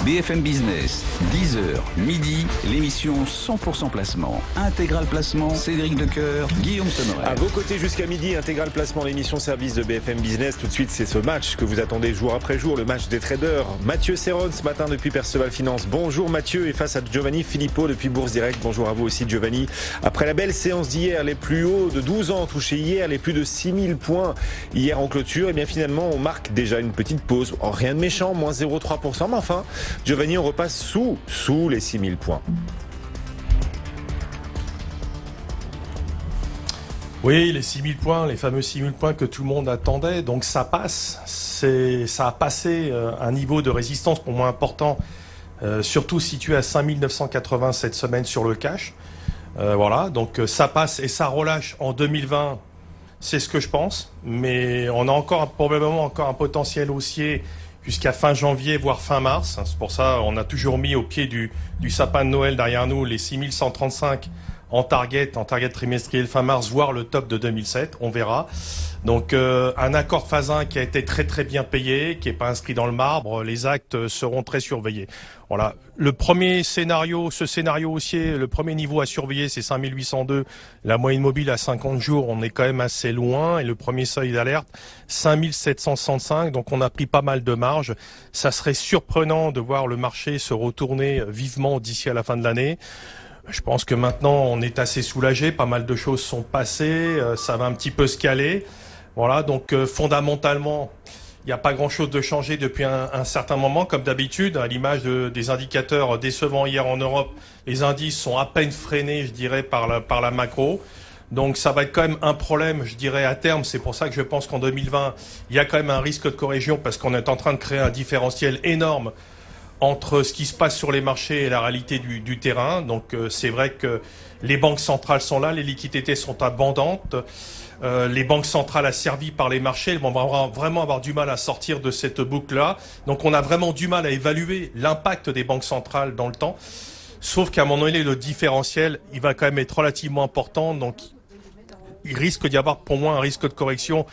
BFM Business, 10h, midi, l'émission 100% placement. Intégral placement, Cédric Decoeur, Guillaume Sommerer. À vos côtés jusqu'à midi, Intégral placement, l'émission service de BFM Business. Tout de suite, c'est ce match que vous attendez jour après jour, le match des traders. Mathieu Serron ce matin depuis Perceval Finance. Bonjour Mathieu, et face à Giovanni Filippo depuis Bourse Direct. Bonjour à vous aussi Giovanni. Après la belle séance d'hier, les plus hauts de 12 ans touchés hier, les plus de 6000 points hier en clôture, et bien finalement on marque déjà une petite pause. Oh, rien de méchant, moins 0,3%, mais enfin, Giovanni, on repasse sous les 6000 points. Oui, les 6000 points, les fameux 6000 points que tout le monde attendait, donc ça passe. Ça a passé un niveau de résistance pour moi important, surtout situé à 5980 cette semaine sur le cash. Voilà, donc ça passe et ça relâche en 2020, c'est ce que je pense, mais on a probablement encore un potentiel haussier jusqu'à fin janvier, voire fin mars. C'est pour ça on a toujours mis au pied du sapin de Noël derrière nous les 6135 en target trimestriel fin mars, voire le top de 2007, on verra. Donc un accord phase 1 qui a été très très bien payé, qui n'est pas inscrit dans le marbre, les actes seront très surveillés. Voilà, le premier scénario, haussier, le premier niveau à surveiller, c'est 5802, la moyenne mobile à 50 jours, on est quand même assez loin, et le premier seuil d'alerte, 5765, donc on a pris pas mal de marge. Ça serait surprenant de voir le marché se retourner vivement d'ici à la fin de l'année. Je pense que maintenant on est assez soulagé, pas mal de choses sont passées, ça va un petit peu se caler. Voilà, donc fondamentalement, il n'y a pas grand-chose de changé depuis un certain moment, comme d'habitude, à l'image des indicateurs décevants hier en Europe. Les indices sont à peine freinés, je dirais, par la macro. Donc ça va être quand même un problème, je dirais, à terme. C'est pour ça que je pense qu'en 2020, il y a quand même un risque de correction parce qu'on est en train de créer un différentiel énorme entre ce qui se passe sur les marchés et la réalité du terrain. Donc c'est vrai que les banques centrales sont là, les liquidités sont abondantes. Les banques centrales asservies par les marchés, elles vont vraiment avoir du mal à sortir de cette boucle-là. Donc on a vraiment du mal à évaluer l'impact des banques centrales dans le temps. Sauf qu'à un moment donné, le différentiel, il va quand même être relativement important. Donc il risque d'y avoir pour moi un risque de correction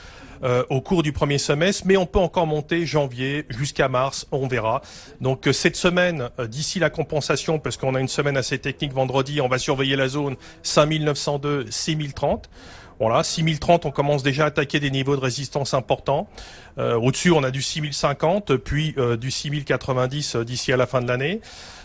au cours du premier semestre, mais on peut encore monter janvier jusqu'à mars, on verra. Donc cette semaine, d'ici la compensation, parce qu'on a une semaine assez technique vendredi, on va surveiller la zone 5902, 6030. Voilà, 6030, on commence déjà à attaquer des niveaux de résistance importants. Au-dessus, on a du 6050, puis du 6090 d'ici à la fin de l'année.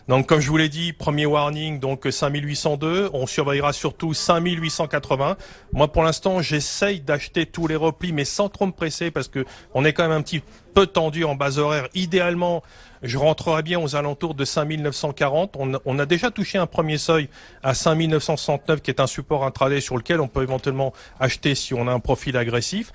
Donc, comme je vous l'ai dit, premier warning, donc 5802. On surveillera surtout 5880. Moi, pour l'instant, j'essaye d'acheter tous les replis, mais sans trop me presser, parce que on est quand même un petit peu tendu en base horaire. Idéalement, je rentrerai bien aux alentours de 5940. On a déjà touché un premier seuil à 5969, qui est un support intraday sur lequel on peut éventuellement acheter si on a un profil agressif.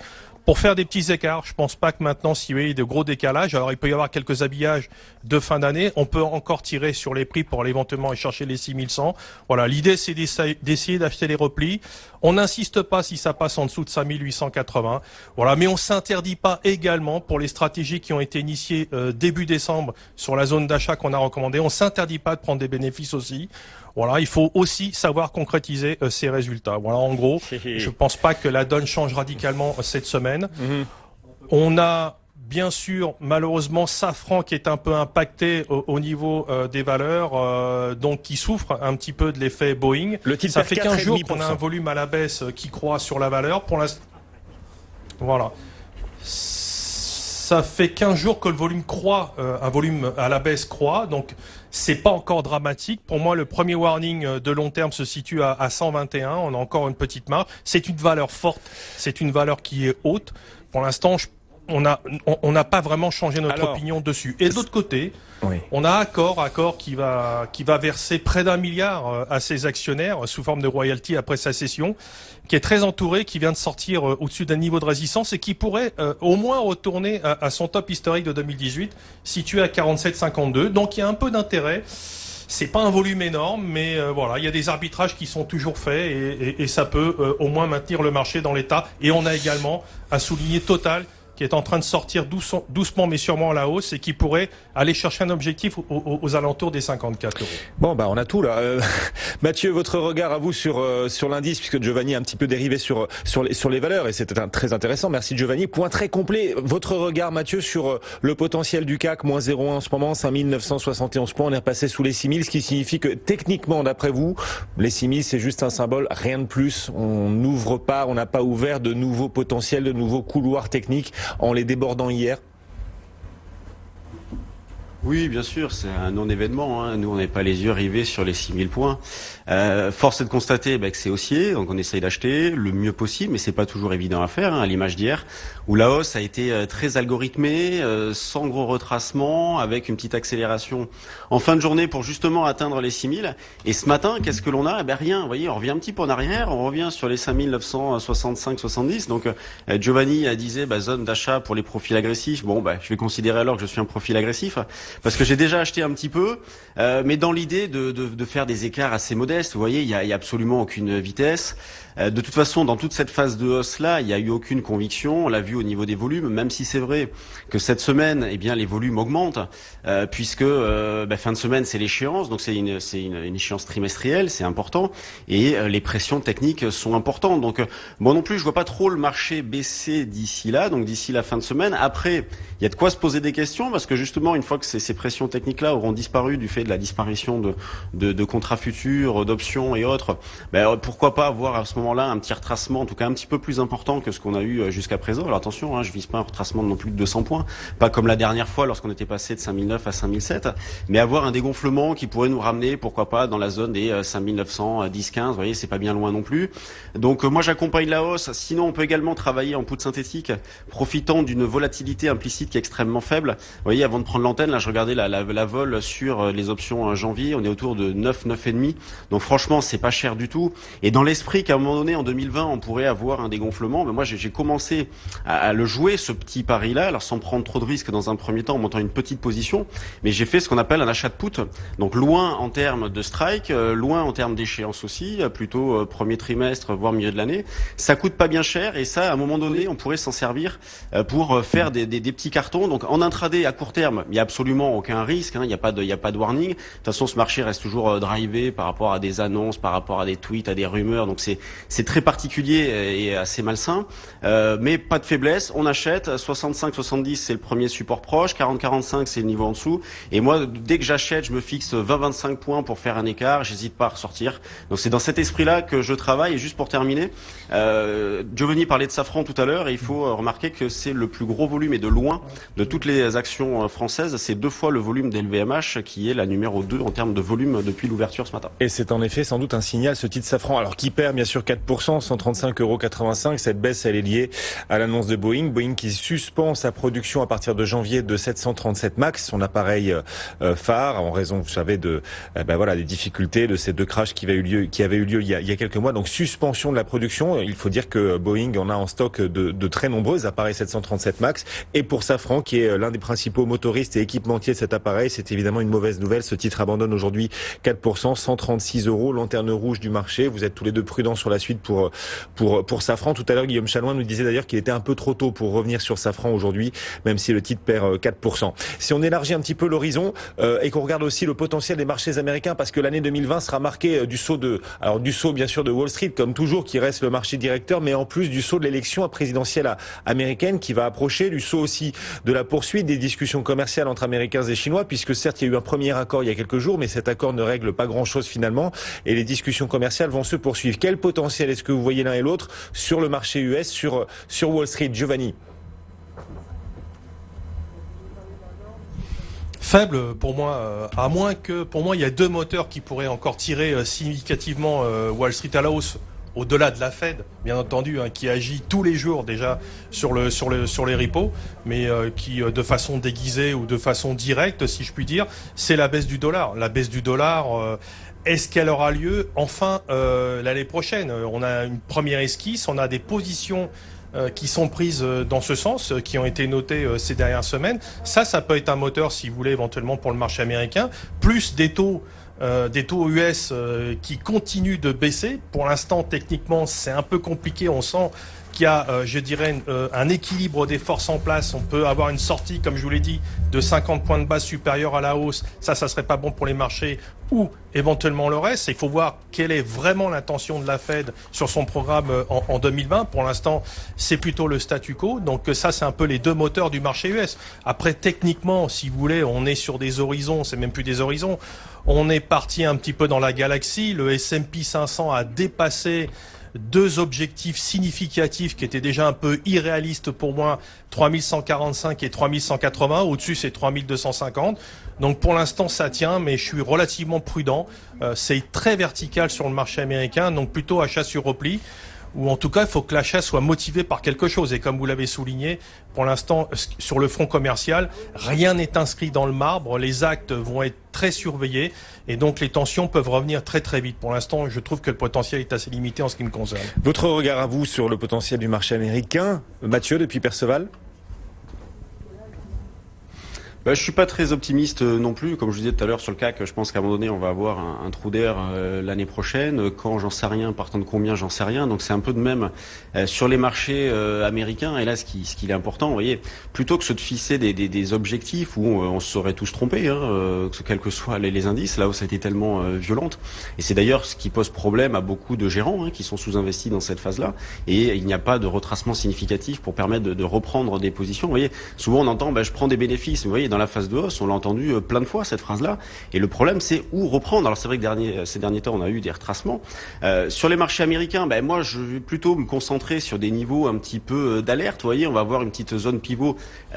Pour faire des petits écarts, je pense pas que maintenant, s'il y a de gros décalages, alors il peut y avoir quelques habillages de fin d'année, on peut encore tirer sur les prix pour aller éventuellement aller chercher les 6100. Voilà, l'idée c'est d'essayer d'acheter les replis. On n'insiste pas si ça passe en dessous de 5880. Voilà, mais on s'interdit pas également pour les stratégies qui ont été initiées début décembre sur la zone d'achat qu'on a recommandée. On s'interdit pas de prendre des bénéfices aussi. Voilà, il faut aussi savoir concrétiser ces résultats. Voilà, en gros, je pense pas que la donne change radicalement cette semaine. On a bien sûr, malheureusement, Safran qui est un peu impacté au niveau des valeurs, donc qui souffre un petit peu de l'effet Boeing. Ça fait 15 jours qu'on a un volume à la baisse qui croît sur la valeur. Pour l'instant, voilà. Ça fait 15 jours que le volume croît, un volume à la baisse croît, donc c'est pas encore dramatique. Pour moi, le premier warning de long terme se situe à 121, on a encore une petite marge. C'est une valeur forte, c'est une valeur qui est haute. Pour l'instant, on n'a pas vraiment changé notre opinion dessus. Et de l'autre côté, oui, on a Accor qui va verser près d'1 milliard à ses actionnaires sous forme de royalty après sa cession, qui est très entouré, qui vient de sortir au-dessus d'un niveau de résistance et qui pourrait au moins retourner à son top historique de 2018, situé à 47,52. Donc il y a un peu d'intérêt. C'est pas un volume énorme, mais voilà, il y a des arbitrages qui sont toujours faits et ça peut au moins maintenir le marché dans l'état. Et on a également à souligner Total, qui est en train de sortir doucement mais sûrement à la hausse et qui pourrait aller chercher un objectif aux alentours des 54 euros. Bon, on a tout là. Mathieu, votre regard à vous sur l'indice, puisque Giovanni a un petit peu dérivé sur les valeurs, et c'était très intéressant. Merci Giovanni. Point très complet. Votre regard, Mathieu, sur le potentiel du CAC, moins 0,1 en ce moment, 5971 points. On est repassé sous les 6000, ce qui signifie que techniquement, d'après vous, les 6000, c'est juste un symbole, rien de plus. On n'ouvre pas, on n'a pas ouvert de nouveaux potentiels, de nouveaux couloirs techniques en les débordant hier. Oui, bien sûr, c'est un non-événement. Hein. Nous, on n'est pas les yeux rivés sur les 6000 points. Force est de constater que c'est haussier, donc on essaye d'acheter le mieux possible, mais c'est pas toujours évident à faire, à l'image d'hier, où la hausse a été très algorithmée, sans gros retracement, avec une petite accélération en fin de journée pour justement atteindre les 6000. Et ce matin, qu'est-ce que l'on a ? Rien. Vous voyez, on revient un petit peu en arrière, on revient sur les 5965-70. Donc Giovanni disait zone d'achat pour les profils agressifs. Je vais considérer alors que je suis un profil agressif, parce que j'ai déjà acheté un petit peu, mais dans l'idée de faire des écarts assez modestes. Vous voyez, il y a absolument aucune vitesse. De toute façon, dans toute cette phase de hausse-là, il n'y a eu aucune conviction. On l'a vu au niveau des volumes, même si c'est vrai que cette semaine, les volumes augmentent, puisque fin de semaine, c'est l'échéance, donc c'est une échéance trimestrielle, c'est important, et les pressions techniques sont importantes. Donc, moi non plus, je vois pas trop le marché baisser d'ici là, donc d'ici la fin de semaine. Après, il y a de quoi se poser des questions, parce que justement, une fois que ces pressions techniques-là auront disparu du fait de la disparition de contrats futurs, d'options et autres, pourquoi pas avoir à ce moment-là un petit retracement, en tout cas un petit peu plus important que ce qu'on a eu jusqu'à présent. Alors attention, je vise pas un retracement de non plus de 200 points, pas comme la dernière fois lorsqu'on était passé de 5009 à 5007, mais avoir un dégonflement qui pourrait nous ramener, pourquoi pas, dans la zone des 5910-15. Vous voyez, c'est pas bien loin non plus. Donc moi j'accompagne la hausse. Sinon, on peut également travailler en poudre synthétique, profitant d'une volatilité implicite qui est extrêmement faible. Vous voyez, avant de prendre l'antenne, là je regardais la vol sur les options janvier, on est autour de 9,5. Donc franchement, c'est pas cher du tout. Et dans l'esprit qu'à un moment donné, en 2020, on pourrait avoir un dégonflement, mais moi j'ai commencé à le jouer, ce petit pari-là, alors sans prendre trop de risques dans un premier temps, en montant une petite position, mais j'ai fait ce qu'on appelle un achat de put, donc loin en termes de strike, loin en termes d'échéance aussi, plutôt premier trimestre, voire milieu de l'année. Ça coûte pas bien cher, et ça, à un moment donné, on pourrait s'en servir pour faire des petits cartons. Donc en intraday, à court terme, il n'y a absolument aucun risque, il n'y a pas de warning. De toute façon, ce marché reste toujours drivé par rapport à des annonces, par rapport à des tweets, à des rumeurs, donc c'est très particulier et assez malsain, mais pas de faiblesse. On achète 65-70, c'est le premier support proche, 40-45, c'est le niveau en dessous. Et moi, dès que j'achète, je me fixe 20-25 points pour faire un écart. J'hésite pas à ressortir. Donc c'est dans cet esprit-là que je travaille. Et juste pour terminer, Giovanni parlait de Safran tout à l'heure, et il faut remarquer que c'est le plus gros volume, et de loin, de toutes les actions françaises. C'est 2 fois le volume d'LVMH, qui est la numéro 2 en termes de volume depuis l'ouverture ce matin. Et c'est en effet sans doute un signal, ce titre Safran, alors qui perd bien sûr 4%, 135,85 €. Cette baisse, elle est liée à l'annonce de Boeing. Boeing qui suspend sa production à partir de janvier de 737 MAX, son appareil phare, en raison, vous savez, des difficultés de ces 2 crashs qui avaient eu lieu il y a quelques mois. Donc suspension de la production. Il faut dire que Boeing en a en stock de très nombreux appareils 737 MAX. Et pour Safran, qui est l'un des principaux motoristes et équipementiers de cet appareil, c'est évidemment une mauvaise nouvelle. Ce titre abandonne aujourd'hui 4%, 136 €, lanterne rouge du marché. Vous êtes tous les deux prudents sur la suite pour Safran. Tout à l'heure, Guillaume Chalouin nous disait d'ailleurs qu'il était un peu trop tôt pour revenir sur Safran aujourd'hui, même si le titre perd 4%. Si on élargit un petit peu l'horizon et qu'on regarde aussi le potentiel des marchés américains, parce que l'année 2020 sera marquée du saut bien sûr de Wall Street, comme toujours, qui reste le marché directeur, mais en plus du saut de l'élection présidentielle américaine qui va approcher, du saut aussi de la poursuite des discussions commerciales entre Américains et Chinois, puisque certes il y a eu un premier accord il y a quelques jours, mais cet accord ne règle pas grand-chose finalement, et les discussions commerciales vont se poursuivre. Quel potentiel est-ce que vous voyez l'un et l'autre sur le marché US, sur Wall Street, Giovanni? Faible pour moi, à moins que pour moi il y a 2 moteurs qui pourraient encore tirer significativement Wall Street à la hausse, au-delà de la Fed, bien entendu, qui agit tous les jours déjà sur les repos, mais qui de façon déguisée ou de façon directe, si je puis dire, c'est la baisse du dollar. La baisse du dollar. Est-ce qu'elle aura lieu enfin l'année prochaine? On a une première esquisse, on a des positions qui sont prises dans ce sens, qui ont été notées ces dernières semaines. Ça peut être un moteur, si vous voulez, éventuellement pour le marché américain, plus des taux US qui continuent de baisser. Pour l'instant, techniquement, c'est un peu compliqué. On sent qu'il y a, je dirais, un équilibre des forces en place. On peut avoir une sortie, comme je vous l'ai dit, de 50 points de base supérieurs à la hausse. Ça serait pas bon pour les marchés ou éventuellement le reste. Il faut voir quelle est vraiment l'intention de la Fed sur son programme en 2020. Pour l'instant, c'est plutôt le statu quo. Donc ça, c'est un peu les deux moteurs du marché US. Après, techniquement, si vous voulez, on est sur des horizons, c'est même plus des horizons. On est parti un petit peu dans la galaxie. Le S&P 500 a dépassé deux objectifs significatifs qui étaient déjà un peu irréalistes pour moi, 3145 et 3180. Au-dessus, c'est 3250. Donc pour l'instant, ça tient, mais je suis relativement prudent. C'est très vertical sur le marché américain, donc plutôt achat sur repli. Ou en tout cas, il faut que l'achat soit motivé par quelque chose. Et comme vous l'avez souligné, pour l'instant, sur le front commercial, rien n'est inscrit dans le marbre. Les actes vont être très surveillés et donc les tensions peuvent revenir très très vite. Pour l'instant, je trouve que le potentiel est assez limité en ce qui me concerne. Votre regard à vous sur le potentiel du marché américain, Mathieu, depuis Perceval? Je suis pas très optimiste non plus. Comme je disais tout à l'heure sur le CAC, je pense qu'à un moment donné, on va avoir un trou d'air l'année prochaine. Quand, j'en sais rien. Partant de combien, j'en sais rien. Donc c'est un peu de même sur les marchés américains. Et là, ce qui est important, vous voyez, plutôt que se fixer des objectifs où on se serait tous trompés, quels que soient les indices, là où ça a été tellement violente. Et c'est d'ailleurs ce qui pose problème à beaucoup de gérants qui sont sous-investis dans cette phase-là. Et il n'y a pas de retracement significatif pour permettre de reprendre des positions. Vous voyez, souvent on entend, je prends des bénéfices. Vous voyez, dans la phase de hausse, on l'a entendu plein de fois cette phrase-là. Et le problème, c'est où reprendre. Alors c'est vrai que ces derniers temps, on a eu des retracements. Sur les marchés américains, moi je vais plutôt me concentrer sur des niveaux un petit peu d'alerte. Vous voyez, on va avoir une petite zone pivot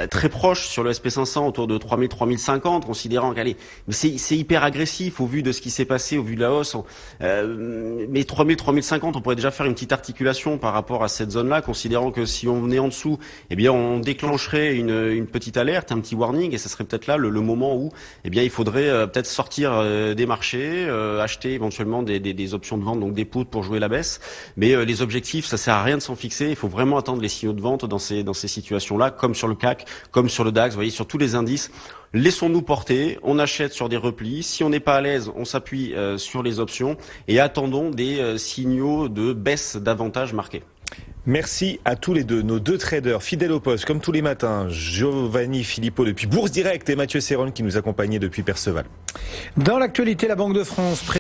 très proche sur le SP500 autour de 3000, 3050, considérant qu'allez, mais c'est hyper agressif au vu de ce qui s'est passé, au vu de la hausse. Mais 3000, 3050, on pourrait déjà faire une petite articulation par rapport à cette zone-là, considérant que si on est en dessous, on déclencherait une petite alerte, un petit warning, et ça serait peut-être là le moment où il faudrait peut-être sortir des marchés, acheter éventuellement des options de vente, donc des puts pour jouer la baisse. Mais les objectifs, ça sert à rien de s'en fixer. Il faut vraiment attendre les signaux de vente dans ces situations-là, comme sur le CAC, comme sur le DAX. Vous voyez, sur tous les indices, laissons-nous porter. On achète sur des replis. Si on n'est pas à l'aise, on s'appuie sur les options et attendons des signaux de baisse davantage marqués. Merci à tous les deux, nos deux traders fidèles au poste, comme tous les matins, Giovanni Filippo depuis Bourse Direct et Mathieu Serron qui nous accompagnait depuis Perceval. Dans l'actualité, la Banque de France